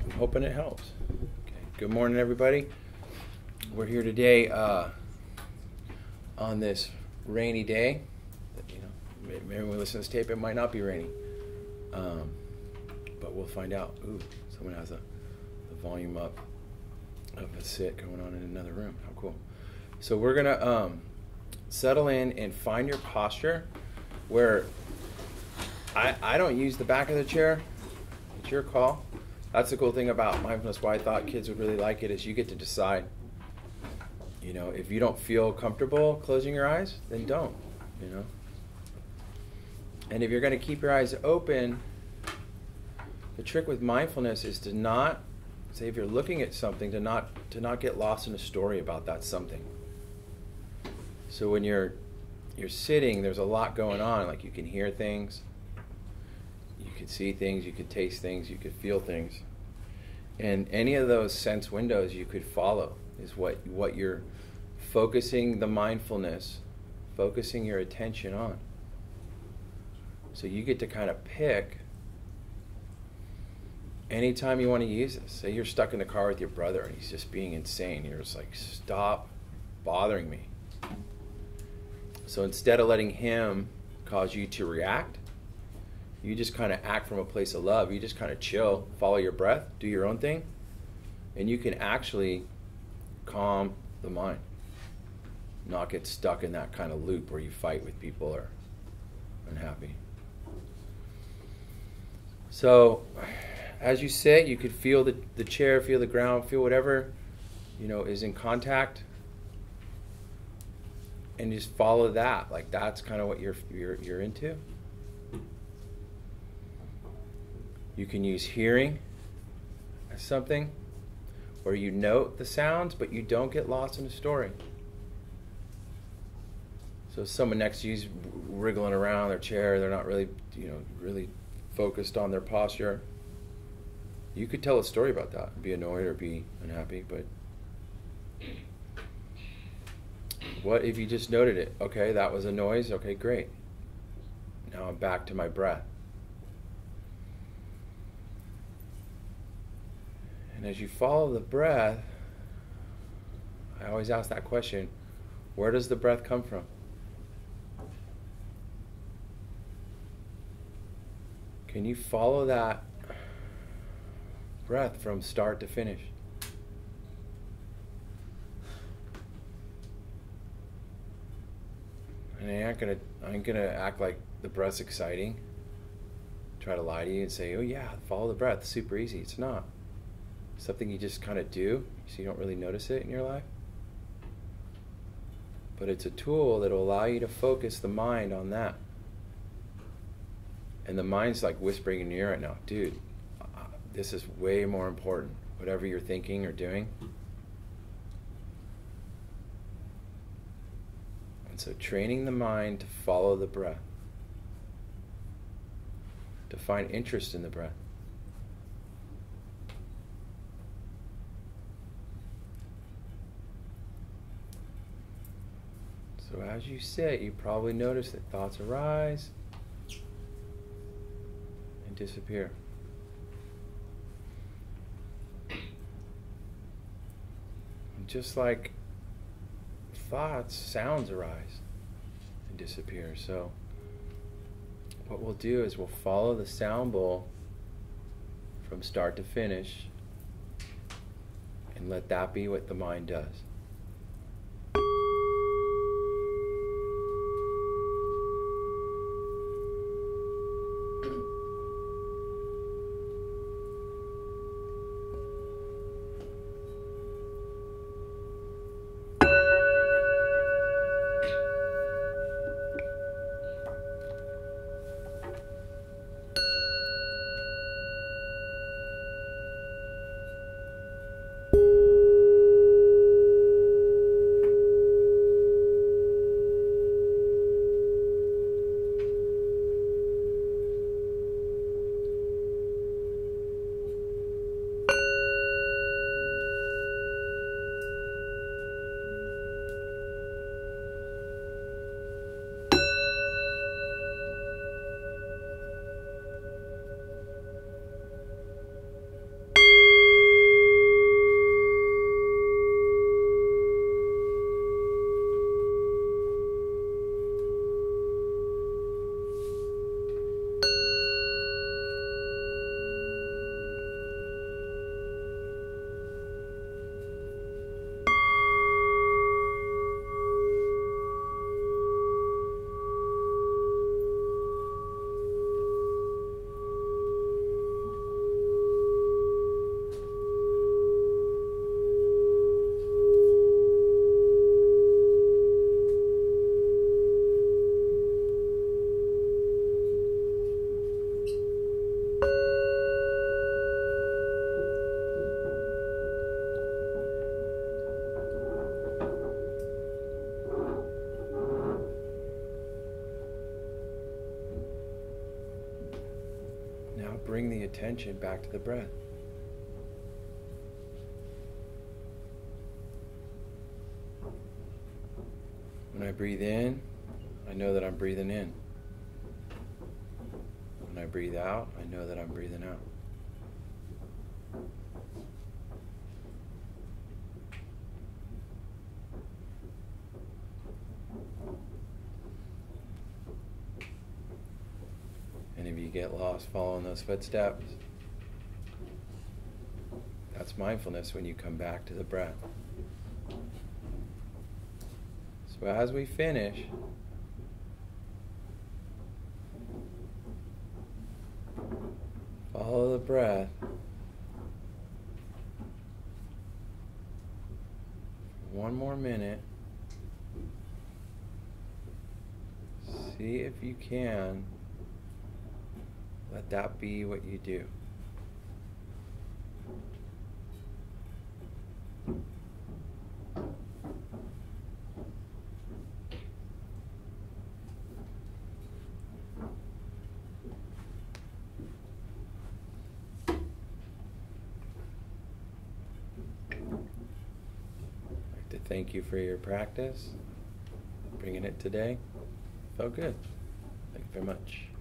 I'm hoping it helps. Okay. Good morning, everybody. We're here today on this rainy day. You know, maybe when we listen to this tape, it might not be rainy, but we'll find out. Ooh, someone has the volume up of a sit going on in another room. How cool! So we're gonna settle in and find your posture where I don't use the back of the chair. It's your call. That's the cool thing about mindfulness, why I thought kids would really like it, is you get to decide. You know, if you don't feel comfortable closing your eyes, then don't, you know. And if you're going to keep your eyes open, the trick with mindfulness is to not, say if you're looking at something, to not get lost in a story about that something. So when you're sitting, there's a lot going on, like you can hear things, you could see things, you could taste things, you could feel things. And any of those sense windows you could follow is what you're focusing the mindfulness, focusing your attention on. So you get to kind of pick anytime you want to use this. Say you're stuck in the car with your brother and he's just being insane. You're just like, stop bothering me. So instead of letting him cause you to react, you just kind of act from a place of love. You just kind of chill, follow your breath, do your own thing, and you can actually calm the mind. Not get stuck in that kind of loop where you fight with people or unhappy. So as you sit, you could feel the chair, feel the ground, feel whatever, you know, is in contact, and just follow that. Like that's kind of what you're into. You can use hearing as something, where you note the sounds, but you don't get lost in the story. So if someone next to you is wriggling around their chair, they're not really, really focused on their posture, you could tell a story about that, be annoyed or be unhappy, but what if you just noted it? Okay, that was a noise, okay, great. Now I'm back to my breath. And as you follow the breath, I always ask that question, where does the breath come from? Can you follow that breath from start to finish? And I ain't gonna act like the breath's exciting. Try to lie to you and say, oh yeah, follow the breath, super easy. It's not. Something you just kind of do, so you don't really notice it in your life. But it's a tool that will allow you to focus the mind on that. And the mind's like whispering in your ear right now, dude, this is way more important, whatever you're thinking or doing. And so training the mind to follow the breath, to find interest in the breath. So as you sit, you probably notice that thoughts arise and disappear. And just like thoughts, sounds arise and disappear. So what we'll do is we'll follow the sound bowl from start to finish and let that be what the mind does. the attention back to the breath. When I breathe in, I know that I'm breathing in. When I breathe out, I know that I'm breathing out. And if you get lost following those footsteps, that's mindfulness when you come back to the breath. So as we finish, follow the breath. One more minute. See if you can let that be what you do. Thank you for your practice, bringing it today. Felt good. Thank you very much.